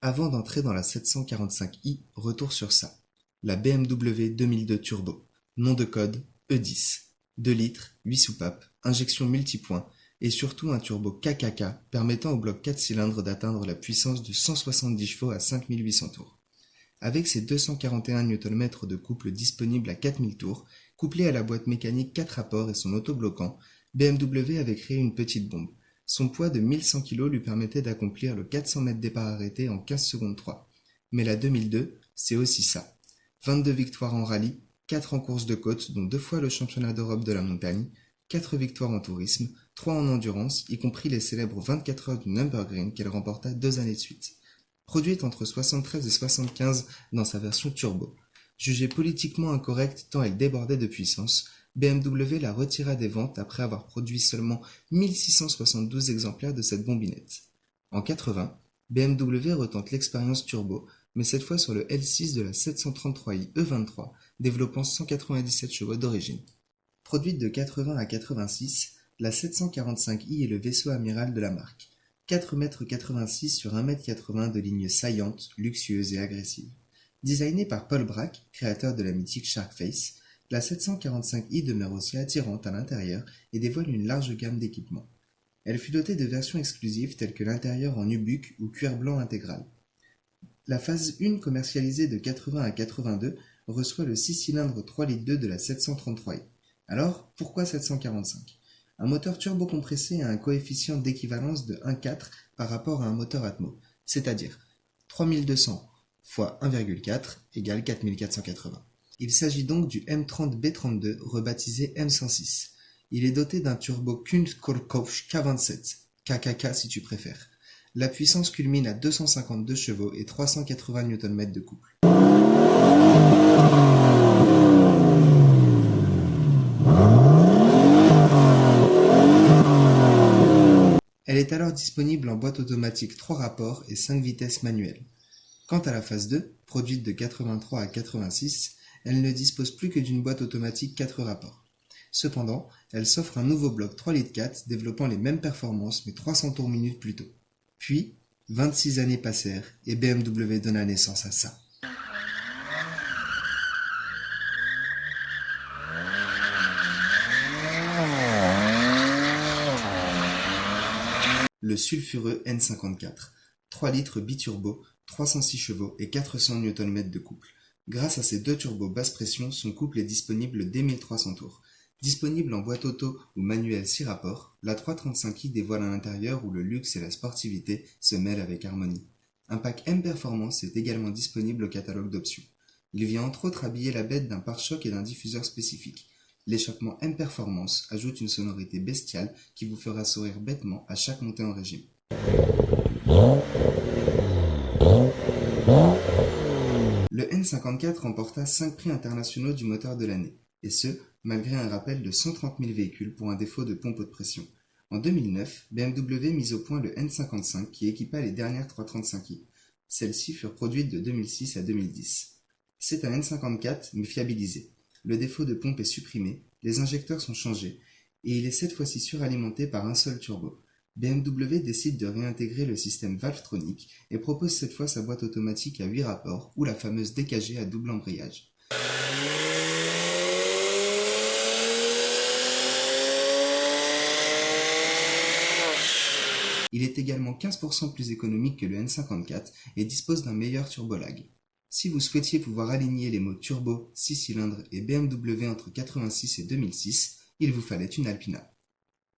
Avant d'entrer dans la 745i, retour sur ça. La BMW 2002 Turbo. Nom de code E10. 2 litres, 8 soupapes, injection multipoint et surtout un turbo KKK permettant au bloc 4 cylindres d'atteindre la puissance de 170 chevaux à 5800 tours. Avec ses 241 Nm de couple disponibles à 4000 tours, couplé à la boîte mécanique 4 rapports et son autobloquant, BMW avait créé une petite bombe. Son poids de 1100 kg lui permettait d'accomplir le 400 mètres départ arrêté en 15 secondes 3. Mais la 2002, c'est aussi ça. 22 victoires en rallye, 4 en course de côte, dont 2 fois le championnat d'Europe de la montagne, 4 victoires en tourisme, 3 en endurance, y compris les célèbres 24 heures du Nürburgring qu'elle remporta 2 années de suite. Produite entre 73 et 75 dans sa version turbo. Jugée politiquement incorrecte tant elle débordait de puissance, BMW la retira des ventes après avoir produit seulement 1672 exemplaires de cette bombinette. En 80, BMW retente l'expérience turbo, mais cette fois sur le L6 de la 733i E23, développant 197 chevaux d'origine. Produite de 80 à 86, la 745i est le vaisseau amiral de la marque. 4,86 m sur 1,80 m de ligne saillante, luxueuse et agressive. Designée par Paul Bracq, créateur de la mythique Sharkface, la 745i demeure aussi attirante à l'intérieur et dévoile une large gamme d'équipements. Elle fut dotée de versions exclusives telles que l'intérieur en nubuck ou cuir blanc intégral. La phase 1 commercialisée de 80 à 82 reçoit le 6 cylindres 3 litres 2 de la 733i. Alors, pourquoi 745 ? Un moteur turbocompressé a un coefficient d'équivalence de 1,4 par rapport à un moteur Atmo, c'est-à-dire 3200 fois 1,4 égale 4480. Il s'agit donc du M30B32 rebaptisé M106. Il est doté d'un turbo Kunstkohlkopf K27, KKK si tu préfères. La puissance culmine à 252 chevaux et 380 Nm de couple. Elle est alors disponible en boîte automatique 3 rapports et 5 vitesses manuelles. Quant à la phase 2, produite de 83 à 86, elle ne dispose plus que d'une boîte automatique 4 rapports. Cependant, elle s'offre un nouveau bloc 3 litres 4 développant les mêmes performances mais 300 tours minute plus tôt. Puis, 26 années passèrent et BMW donna naissance à ça. Le sulfureux N54, 3 litres biturbo, 306 chevaux et 400 Nm de couple. Grâce à ces deux turbos basse pression, son couple est disponible dès 1300 tours. Disponible en boîte auto ou manuel 6 rapports, la 335i dévoile un intérieur où le luxe et la sportivité se mêlent avec harmonie. Un pack M Performance est également disponible au catalogue d'options. Il vient entre autres habiller la bête d'un pare-choc et d'un diffuseur spécifique. L'échappement M Performance ajoute une sonorité bestiale qui vous fera sourire bêtement à chaque montée en régime. Le N54 remporta 5 prix internationaux du moteur de l'année, et ce, malgré un rappel de 130 000 véhicules pour un défaut de pompe haute pression. En 2009, BMW mit au point le N55 qui équipa les dernières 335i. Celles-ci furent produites de 2006 à 2010. C'est un N54 mais fiabilisé. Le défaut de pompe est supprimé, les injecteurs sont changés, et il est cette fois-ci suralimenté par un seul turbo. BMW décide de réintégrer le système Valvetronic et propose cette fois sa boîte automatique à 8 rapports ou la fameuse DKG à double embrayage. Il est également 15% plus économique que le N54 et dispose d'un meilleur turbolag. Si vous souhaitiez pouvoir aligner les mots turbo, 6 cylindres et BMW entre 86 et 2006, il vous fallait une Alpina.